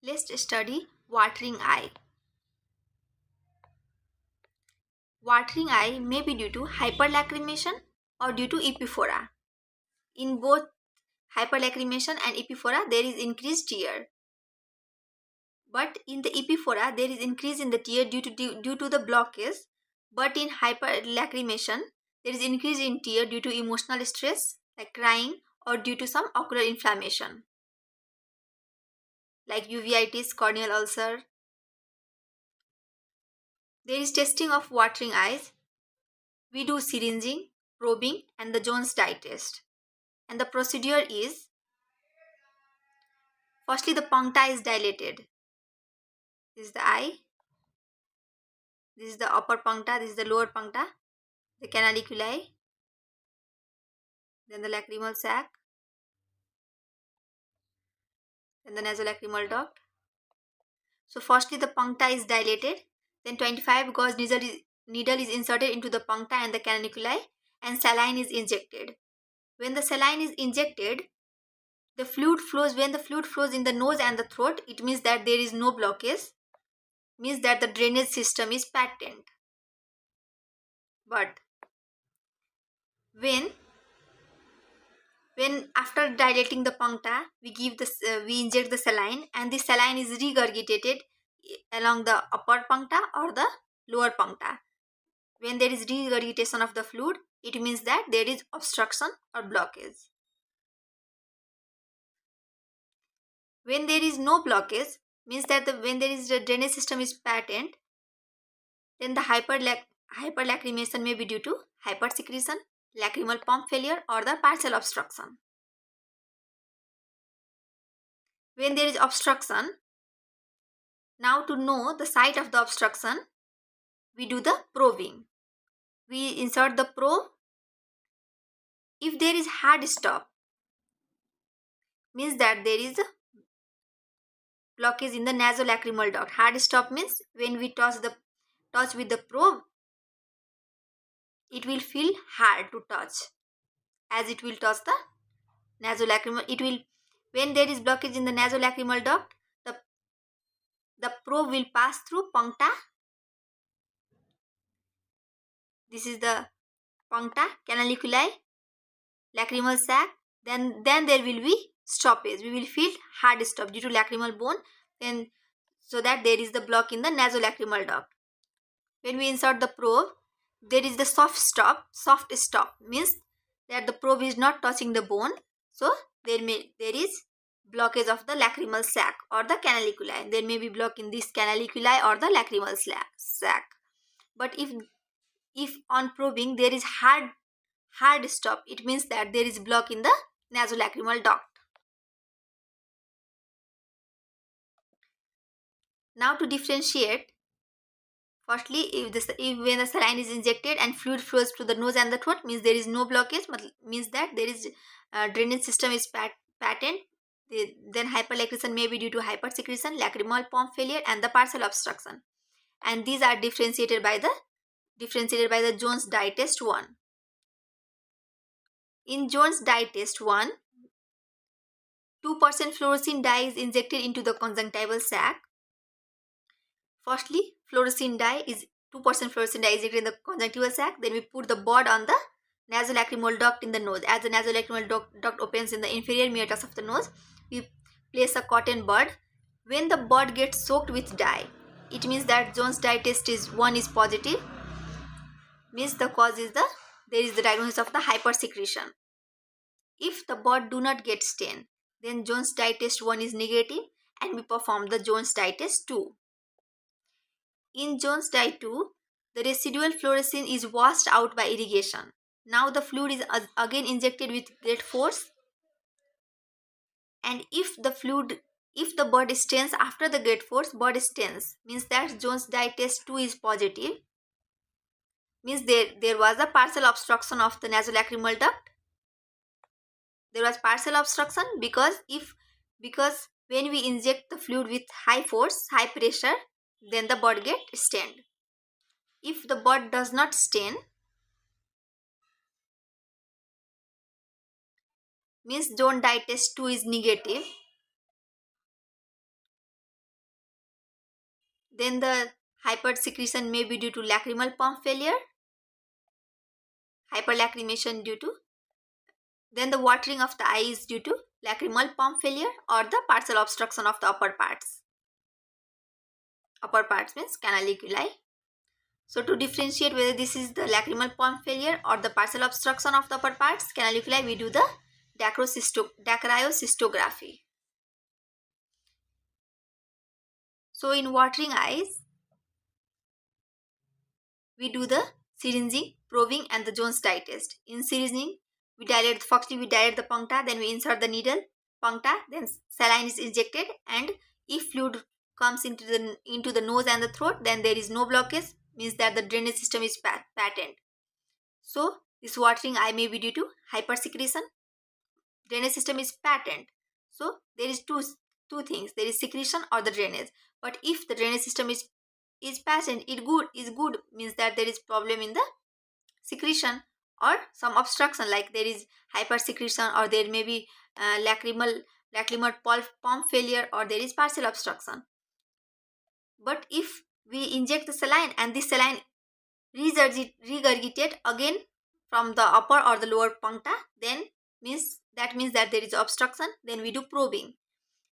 Let's study watering eye. Watering eye may be due to hyperlacrimation or due to epiphora. In both hyperlacrimation and epiphora, there is increased tear. But in the epiphora, there is increase in the tear due to the blockage. But in hyperlacrimation, there is increase in tear due to emotional stress, like crying, or due to some ocular inflammation, like uveitis, corneal ulcer. There is testing of watering eyes. We do syringing, probing, and the Jones dye test. And the procedure is, firstly, the puncta is dilated. This is the eye, this is the upper puncta, this is the lower puncta, the canaliculi, then the lacrimal sac, then the nasolacrimal duct. So, firstly, the puncta is dilated, then 25 gauge needle is inserted into the puncta and the canaliculi, and saline is injected. When the saline is injected, the fluid flows. When the fluid flows in the nose and the throat, it means that there is no blockage, means that the drainage system is patent. But when after dilating the puncta, we inject the saline, and the saline is regurgitated along the upper puncta or the lower puncta. When there is regurgitation of the fluid, it means that there is obstruction or blockage. When there is no blockage, means that when there is the drainage system is patent, then the hyperlacrimation may be due to hypersecretion, lacrimal pump failure, or the partial obstruction. When there is obstruction, now to know the site of the obstruction, we do the probing. We insert the probe. If there is hard stop, means that there is a blockage in the nasolacrimal duct. Hard stop means when we touch with the probe, it will feel hard to touch, as it will touch the nasolacrimal. It will, when there is blockage in the nasolacrimal duct, the probe will pass through puncta. This is the puncta, canaliculi, lacrimal sac. Then there will be stoppage. We will feel hard stop due to lacrimal bone. Then so that there is the block in the nasolacrimal duct. When we insert the probe, there is the soft stop. Soft stop means that the probe is not touching the bone. So there is blockage of the lacrimal sac or the canaliculi. There may be block in this canaliculi or the lacrimal sac. But if on probing there is hard stop, it means that there is block in the nasolacrimal duct. Now to differentiate, firstly, if when the saline is injected and fluid flows to the nose and the throat, means there is no blockage, means that there is drainage system is patent. Then hyperlacrimation may be due to hypersecretion, lacrimal pump failure, and the partial obstruction. And these are differentiated by the Jones dye test 1. In Jones dye test 1, 2% fluorescein dye is injected into the conjunctival sac. Firstly, 2% fluorescein dye is injected in the conjunctival sac. Then we put the bud on the nasolacrimal duct in the nose. As the nasolacrimal duct opens in the inferior meatus of the nose, we place a cotton bud. When the bud gets soaked with dye, it means that Jones dye test is 1 is positive. Means the cause is there is the diagnosis of the hypersecretion. If the bud do not get stain, then Jones dye test 1 is negative, and we perform the Jones dye test 2. In Jones dye 2, the residual fluorescein is washed out by irrigation. Now the fluid is again injected with great force, and if the bud stains after the great force, bud stains, means that Jones dye test 2 is positive. Means there was a partial obstruction of the nasolacrimal duct. There was partial obstruction because when we inject the fluid with high force, high pressure, then the bud get stained. If the bud does not stain, means Jones dye test 2 is negative. Then the hypersecretion may be due to lacrimal pump failure, hyperlacrimation due to, then the watering of the eye is due to lacrimal pump failure or the partial obstruction of the upper parts. Upper parts means canaliculi. So to differentiate whether this is the lacrimal pump failure or the partial obstruction of the upper parts, canaliculi, we do the dacryocystography. So in watering eyes, we do the syringing, probing and the Jones dye test. In syringing, firstly we dilate the puncta, then we insert the needle, puncta, then saline is injected, and if fluid comes into the nose and the throat, then there is no blockage, means that the drainage system is patent. So this watering eye may be due to hypersecretion. Drainage system is patent. So there is two things. There is secretion or the drainage. But if the drainage system is patent, it is good, means that there is problem in the secretion or some obstruction, like there is hypersecretion or there may be lacrimal pump failure or there is partial obstruction. But if we inject the saline and this saline regurgitate again from the upper or the lower puncta, then means that there is obstruction. Then we do probing,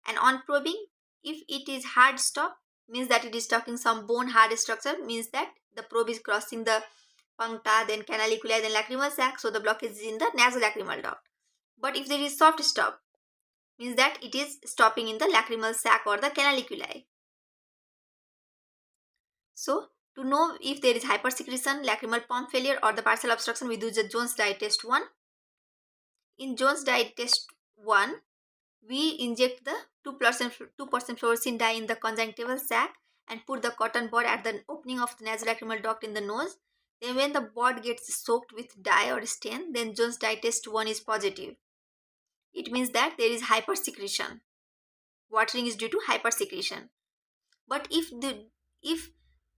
and on probing, if it is hard stop, means that it is stopping some bone hard structure, means that the probe is crossing the puncta, then canaliculi, then lacrimal sac, so the blockage is in the nasolacrimal duct. But if there is soft stop, means that it is stopping in the lacrimal sac or the canaliculi. So to know if there is hypersecretion, lacrimal pump failure or the partial obstruction, we do the Jones dye test 1. In Jones dye test 1, we inject the 2% fluorescein dye in the conjunctival sac and put the cotton bud at the opening of the nasolacrimal duct in the nose. Then when the bud gets soaked with dye or stain, then Jones dye test 1 is positive. It means that there is hypersecretion. Watering is due to hypersecretion. But if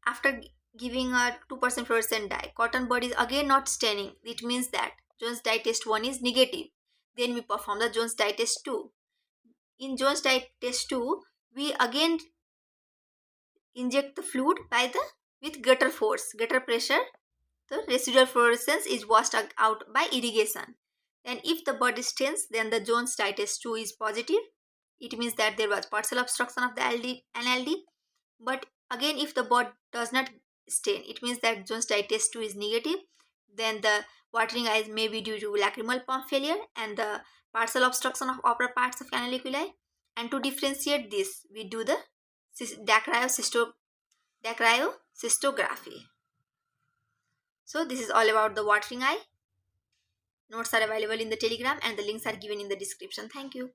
after giving a 2% fluorescent dye, cotton bud is again not staining, it means that Jones dye test 1 is negative. Then we perform the Jones dye test 2. In Jones dye test 2, we again inject the fluid with greater force, greater pressure. The residual fluorescence is washed out by irrigation. And if the bud stains, then the Jones dye test 2 is positive. It means that there was partial obstruction of the NLD. But again, if the bud does not stain, it means that Jones dye test 2 is negative. Then the watering eyes may be due to lacrimal pump failure and the partial obstruction of upper parts of canaliculi. And to differentiate this, we do the dacryocystography. So this is all about the watering eye. Notes are available in the Telegram and the links are given in the description. Thank you.